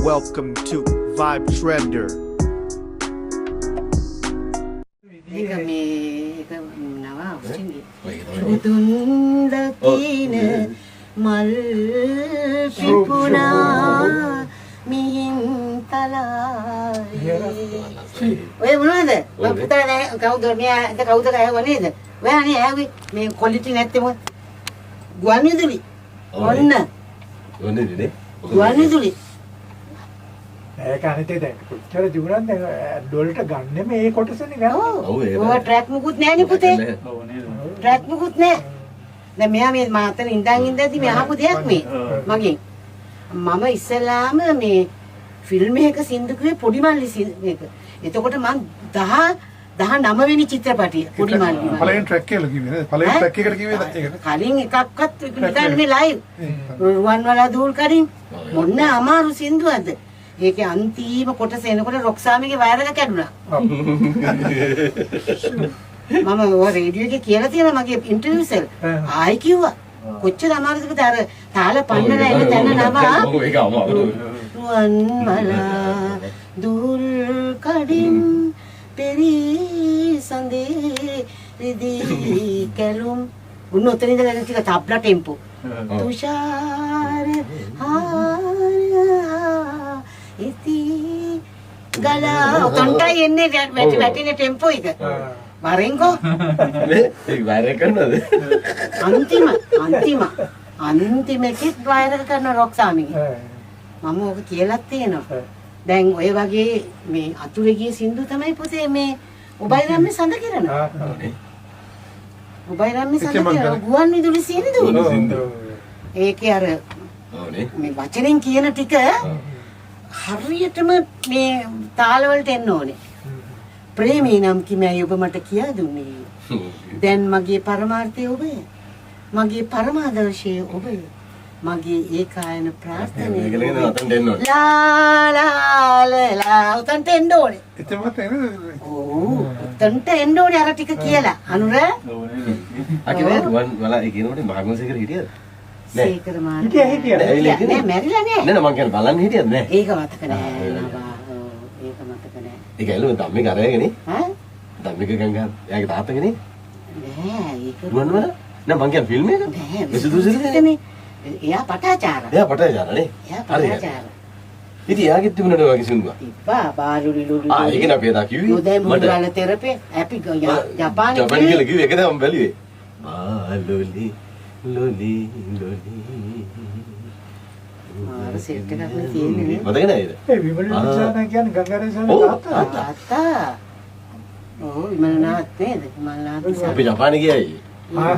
Welcome to Vibe Trender. ඒක නවා උසින්ගේ සුදුන් දකින මල් පිපුණා මිහින් තලයි ඔය මොනවද මම පුතා නෑ කවුද මෙයා කවුද ගහව නේද ඔයානේ ආවේ මේ ක්වොලිටි නැත්තේ මොකද ගුවන්විදුලි ඔන්න ගුවන්විදුලි ගුවන්විදුලි ඒක අනිතේ දැන් කොච්චර ජීවරන් දැන් ඩොලට ගන්න මේ කොටසනේ ගන්න. ඔව් ඒක ට්‍රැක් මුකුත් නෑනේ පුතේ. ට්‍රැක් මුකුත් නෑ. දැන් මෙයා මේ මාතන ඉඳන්දී මේ අහපු දෙයක් මේ මගෙන්. මම ඉස්සලාම මේ ෆිල්ම් එකක සින්දු කිව්වේ පොඩි මල්ලි මේක. එතකොට මම 19 වෙනි චිත්‍රපටිය පොඩි මල්ලි. පළවෙනි ට්‍රැක් කියලා කිව්වේ නේද? පළවෙනි ට්‍රැක් එකට කිව්වේ ඒක. කලින් එකක්වත් නිකන් මේ ලයිව්. රුවන්වැලා දූල් කරින් මොන්න අමාරු සින්දුවක්ද? ඒකේ අන්තිම කොටස එනකොට රොක්සාමිගේ වයර් එක කැඩුනා. මම ඔය රේඩියෝ එකේ කියලා තියෙනවා මගේ ඉන්ටර්වියුස් වල. ආයි කිව්වා. කොච්චර අමාරුද පුතා අර තාල පන්නන එන තැන නවා. ඒක අමාරු. රුවන්වැලා දූල් කඩින් පෙරි සඳේ රිදී කැලුම් උන් ඔතන ඉඳලා ටික තබ්ලා ටෙම්පෝ. තුෂාර ඉති ගලා උතන්ටයි එන්නේ වැටින ටෙම්පෝ එක වරෙන්කෝ නේ ඒක වයර් එක කරනවද අන්තිම එකෙත් වයර් එක කරන රොක්සාමිගේ මම ඔක කියලාත් තියෙනවා දැන් ඔය වගේ මේ අතුරේ ගිය සින්දු තමයි පුතේ මේ ඔබයි රම්මේ සඳ කරන ඔබයි රම්මේ සඳ කරන ගුවන්විදුලි සින්දු ඒකේ අර මේ වචනෙන් කියන ටික හරියටම මේ තාලවලට එන්න ඕනේ. ප්‍රේමී නම් කිමයි ඔබ මට කියා දුන්නේ. දැන් මගේ පරමාර්ථය ඔබයි. මගේ පරමාදර්ශය ඔබයි. මගේ ඒකායන ප්‍රාර්ථනාව. ලා ලා උතන්ට එන්න ඕනේ. එතමත් එන්නේ. ඔව් උතන්ට එන්න ඕනේ අර ටික කියලා. අනුර. අකිනේ වල ඒ කියනකොට මාගමසේකර හිටියද? සීකර මාන. හිටියා. නෑ මැරිලා නෑ. නෑ මං කියන්නේ බලන්න හිටියද නෑ? ඒක මතක නෑ නබා. ඒක මතක නෑ. ඒක ඇල්ලුව ධම්මික අරගෙන ඈ? ධම්මික ගංගා එයාගේ තාත්තගේ නේ? නෑ ඒක රුවන්වල? නෑ මං කියන්නේ ෆිල්ම් එක? නෑ විසුදුසිරිනේ. එයා පටාචාර. එයා පටාචාර නේ? එයා පටාචාර. ඉතින් එයාගෙත් තිබුණාද වගේ සින්දුවක්? තිබ්බා බාලුලි ලුලු. ඒක නේ අපි එදා කිව්වේ. උදේ මුගල තෙරපේ අපි ජපානයේ කියලා කිව්වේ ඒක තමයි බැලුවේ. බාලුලි ලොලි ලොලි මාර සෙට් එකක් නේ තියෙන්නේ නේ. මතක නේද? ඒ විමල නිසාන කියන්නේ ගංගාරේසන තාත්තා. ඔව් විමලනාත් නේද? විමලනාත් අපි ජපානේ ගියයි.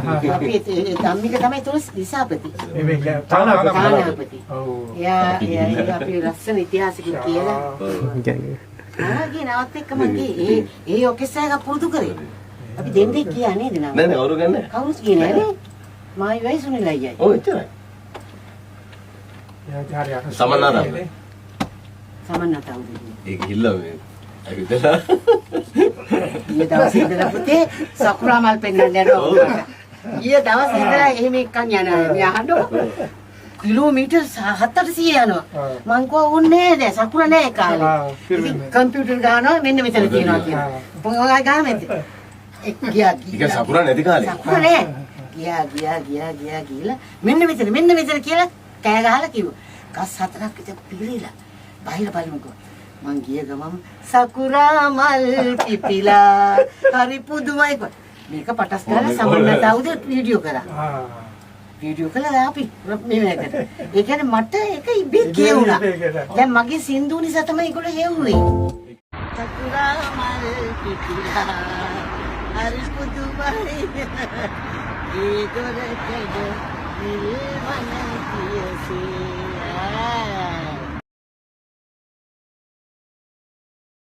අපි ධම්මික තමයි තුන දිසාපති. මේ තානාපති. ඔව්. එයා අපි ලස්සන ඉතිහාසකින් කියලා. ආගේ නවත් එක්කම ගියේ ඒ ඔකෙස්සා එක පුරුදු කරේ. අපි දෙන්නේ කියා නේද නම? නෑ නෑ කවුරු ගන්නෑ. කවුරුත් කියන්නේ නෑ. මායි වයසුනේ ලයියයි. ඔව් එච්චරයි. සමන්නාද? සමන්නතාවුද? ඒක හිල්ලා මේ ඇවිදලා ඊයේ දවසේ ඉඳලා පුතේ සකුරා මල් පෙන්නන්න යනවා. ඊයේ දවසේ ඉඳලා එහෙම එක්කන් යනවා. මේ අහන්න කිලෝමීටර් 700 යනවා. මං කෝ ඕනේ නෑ සකුරා නෑ කාලේ. ඉතින් කම්පියුටර් ගන්නවා මෙන්න මෙතන තියෙනවා කියලා. පොඟා ගාමෙත් ගියා. ඒක සකුරා නැති කාලේ. සකුරා නෑ. ගියා මෙන්න මෙතන කියලා කෑ ගහලා කිව්වා. ගස් හතරක් විතර පිළිලා. බාහිර බලමුකෝ. මං ගිය ගමන් සකුරා මල් පිපිලා හරි පුදුමයි. මේක පටස් ගාලා සමන්නතාවුද වීඩියෝ කරා. වීඩියෝ කළා අපි මේකට. ඒ කියන්නේ මට ඒක ඉබේ කියුණා. දැන් මගේ සින්දු නිසා තමයි ඒගොල්ලෝ හෙව්වේ. සකුරා මල් පිපිලා හරි පුදුමයි. ඒ දොරකඩ නිල්වන කියසේ